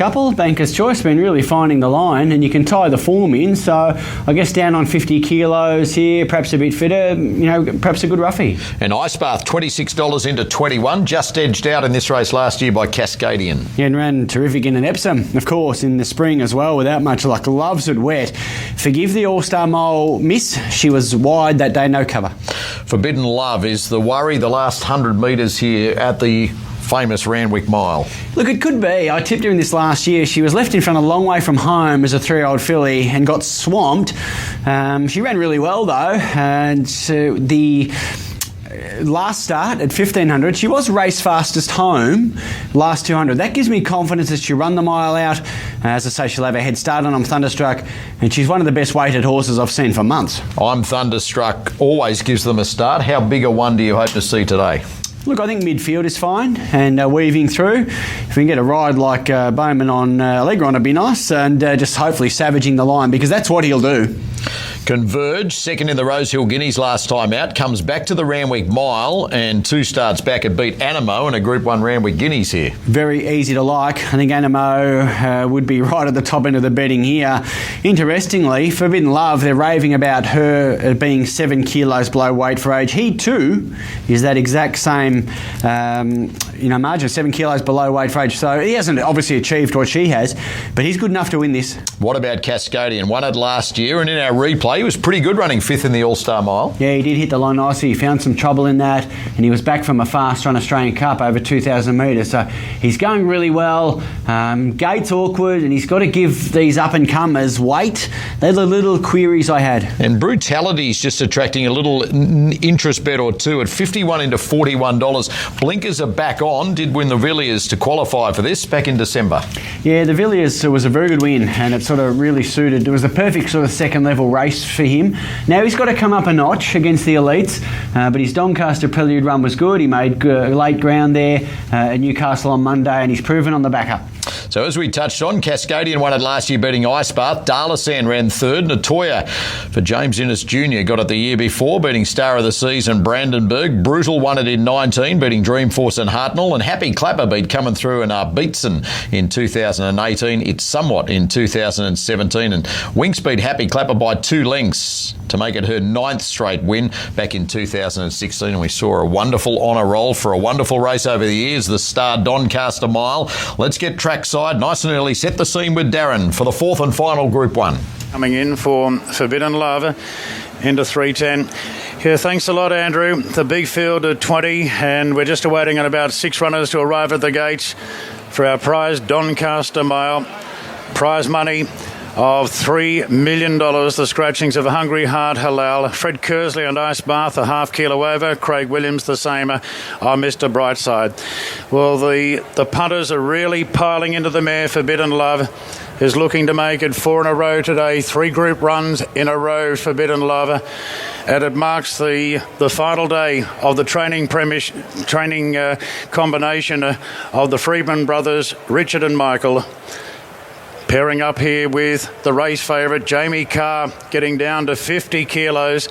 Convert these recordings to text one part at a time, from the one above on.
couple. Banker's Choice been really finding the line, and you can tie the form in. So I guess down on 50 kilos here, perhaps a bit fitter, perhaps a good roughie. And Ice Bath, $26 into 21, just edged out in this race last year by Cascadian. Yeah, and ran terrific in an Epsom, of course, in the spring as well, without much luck. Loves it wet. Forgive the All-Star Mile miss. She was wide that day, no cover. Forbidden Love is the worry the last 100 metres here at the famous Randwick Mile. Look, it could be. I tipped her in this last year. She was left in front a long way from home as a 3-year-old filly and got swamped. She ran really well though, and the last start at 1500, she was race fastest home, last 200. That gives me confidence that she'll run the mile out. As I say, she'll have a head start on. I'm Thunderstruck, and she's one of the best weighted horses I've seen for months. I'm Thunderstruck always gives them a start. How big a one do you hope to see today? Look, I think midfield is fine, and weaving through. If we can get a ride like Bowman on Allegron, it'd be nice, and just hopefully savaging the line, because that's what he'll do. Converge, second in the Rosehill Guineas last time out, comes back to the Randwick Mile, and 2 starts back at beat Animo in a Group 1 Randwick Guineas here. Very easy to like. I think Animo would be right at the top end of the betting here. Interestingly, Forbidden Love, they're raving about her being 7 kilos below weight for age. He too is that exact same margin, 7 kilos below weight for age. So he hasn't obviously achieved what she has, but he's good enough to win this. What about Cascadian? Won it last year, and in our replay, he was pretty good running 5th in the All-Star Mile. Yeah, he did hit the line nicely. He found some trouble in that, and he was back from a fast run Australian Cup over 2,000 metres. So he's going really well. Gate's awkward, and he's got to give these up-and-comers weight. They're the little queries I had. And Brutality's just attracting a little interest bet or two at 51 into $41. Blinkers are back on. Did win the Villiers to qualify for this back in December. Yeah, the Villiers was a very good win, and it sort of really suited. It was a perfect sort of second-level race for him. Now he's got to come up a notch against the elites, but his Doncaster Prelude run was good. He made late ground there at Newcastle on Monday, and he's proven on the back up. So as we touched on, Cascadian won it last year beating Ice Bath. Darlasan ran 3rd. Natoya for James Innes Jr. got it the year before, beating Star of the Season Brandenburg. Brutal won it in 19, beating Dreamforce and Hartnell. And Happy Clapper beat Coming Through and Beatson in 2018. It's Somewhat in 2017. And Winks beat Happy Clapper by 2 lengths to make it her 9th straight win back in 2016. And we saw a wonderful honour roll for a wonderful race over the years, the Star Doncaster Mile. Let's get trackside nice and early. Set the scene with Darren for the 4th and final Group 1. Coming in for Forbidden Love into 310. Yeah, thanks a lot, Andrew. The big field at 20, and we're just awaiting on about 6 runners to arrive at the gates for our prize Doncaster Mile. Prize money of $3 million. The scratchings of Hungry Heart Halal, Fred Kersley and Ice Bath a half kilo over, Craig Williams the same on Mr. Brightside. Well, the punters are really piling into the mare. Forbidden Love is looking to make it 4 in a row today, 3 group runs in a row, Forbidden Love. And it marks the final day of the training combination of the Freedman brothers, Richard and Michael. Pairing up here with the race favourite, Jamie Carr, getting down to 50 kilos.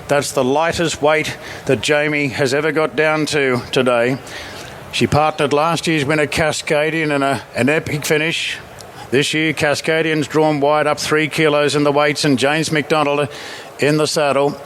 That's the lightest weight that Jamie has ever got down to today. She partnered last year's winner, Cascadian, in an epic finish. This year, Cascadian's drawn wide up 3 kilos in the weights, and James McDonald in the saddle.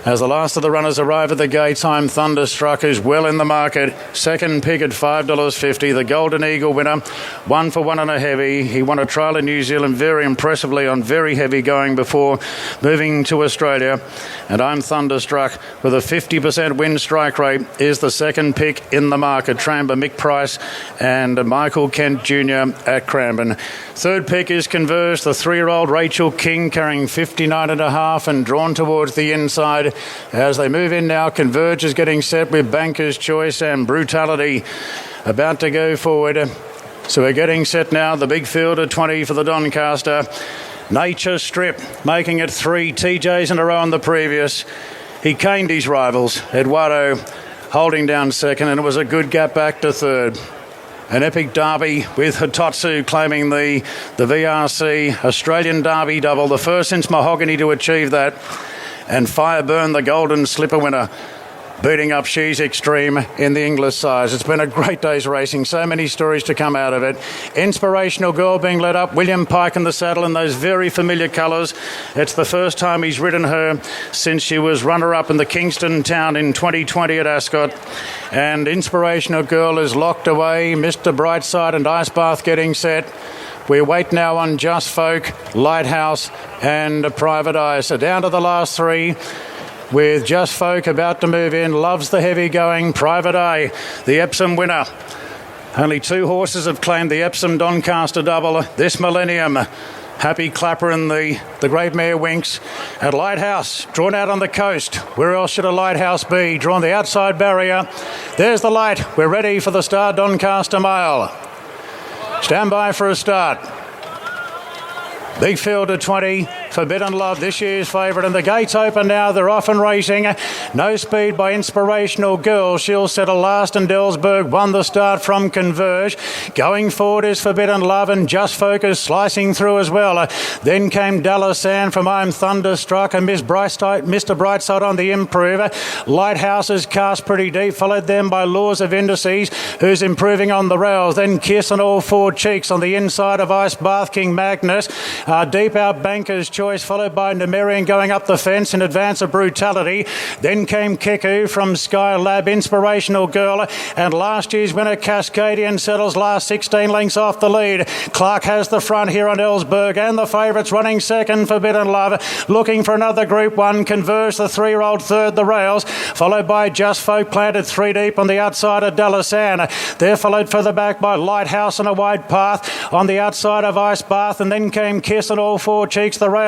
As the last of the runners arrive at the gates, I'm Thunderstruck, who's well in the market. Second pick at $5.50. The Golden Eagle winner, 1 for 1 on a heavy. He won a trial in New Zealand very impressively on very heavy going before moving to Australia. And I'm Thunderstruck with a 50% win strike rate is the second pick in the market. Tramber, Mick Price and Michael Kent Jr. at Cranbourne. Third pick is Converge, the 3-year-old Rachel King, carrying 59.5 and drawn towards the inside. As they move in now, Converge is getting set with Banker's Choice and Brutality about to go forward. So we're getting set now. The big field at 20 for the Doncaster. Nature Strip making it 3 TJs in a row on the previous. He caned his rivals. Eduardo holding down second, and it was a good gap back to third. An epic derby with Hitotsu claiming the VRC Australian Derby double, the first since Mahogany to achieve that. And Fireburn, the Golden Slipper winner. beating up She's Extreme in the English size. It's been a great day's racing. So many stories to come out of it. Inspirational Girl being led up. William Pike in the saddle in those very familiar colours. It's the first time he's ridden her since she was runner-up in the Kingston Town in 2020 at Ascot. And Inspirational Girl is locked away. Mr. Brightside and Ice Bath getting set. We wait now on Just Folk, Lighthouse and Private Eye. So down to the last three, with Just Folk about to move in. Loves the heavy going. Private Eye, the Epsom winner. Only two horses have claimed the Epsom Doncaster double this millennium. Happy Clapper and the great mare Winks. At Lighthouse, drawn out on the coast. Where else should a Lighthouse be? Drawn the outside barrier. There's the light. We're ready for the start, Doncaster Mile. Stand by for a start. Big field of 20. Forbidden Love, this year's favourite, and the gates open now. They're off and racing. No speed by Inspirational Girl. She'll settle last, and Delsberg won the start from Converge. Going forward is Forbidden Love, and Just Focus slicing through as well. Then came Dalasan from I'm Thunderstruck, and Mr. Brightside on the improve. Lighthouse is cast pretty deep, followed then by Laws of Indices, who's improving on the rails. Then Kiss and All Four Cheeks on the inside of Ice Bath King Magnus. Deep out Banker's Choice, followed by Nemerian going up the fence in advance of Brutality. Then came Kiku from Sky Lab, Inspirational Girl, and last year's winner Cascadian settles last 16 lengths off the lead. Clark has the front here on Ellsberg, and the favourites running second, Forbidden Love. Looking for another Group 1, Converse, the 3-year-old third, the rails, followed by Just Folk planted 3 deep on the outside of Dalasan. They're followed further back by Lighthouse on a wide path on the outside of Ice Bath, and then came Kiss and All Four Cheeks, the rails.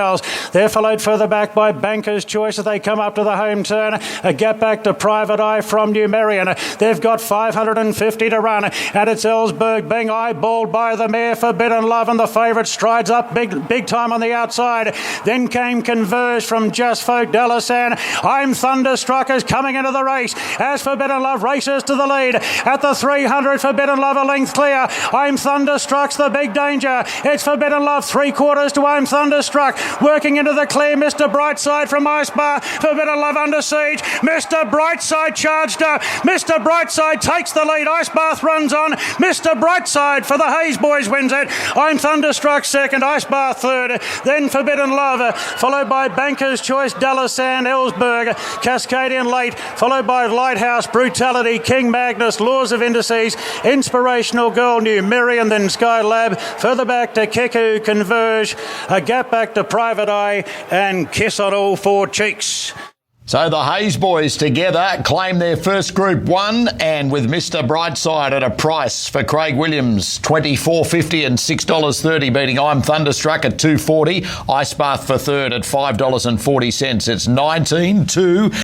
They're followed further back by Banker's Choice as they come up to the home turn. A gap back to Private Eye from Numerian. They've got 550 to run, and it's Ellsberg being eyeballed by the mare Forbidden Love, and the favourite strides up big time on the outside. Then came Converge from Just Folk, Dalasan. I'm Thunderstruck is coming into the race as Forbidden Love races to the lead. At the 300, Forbidden Love a length clear. I'm Thunderstruck's the big danger. It's Forbidden Love 3/4 to I'm Thunderstruck. Working into the clear, Mr. Brightside from Ice Bar. Forbidden Love under siege. Mr. Brightside charged up. Mr. Brightside takes the lead. Ice Bath runs on. Mr. Brightside for the Hayes boys wins it. I'm Thunderstruck second. Ice Bath third. Then Forbidden Love, followed by Banker's Choice, Dalasan, Ellsberg, Cascadian late, followed by Lighthouse, Brutality, King Magnus, Laws of Indices, Inspirational Girl, Numerian, then Sky Lab. Further back to Kiku, Converge. A gap back to Private Eye, and Kiss on All Four Cheeks. So the Hayes boys together claim their first Group 1, and with Mr. Brightside at a price for Craig Williams, $24.50 and $6.30, beating I'm Thunderstruck at $2.40. Ice Bath for third at $5.40. It's 19-2.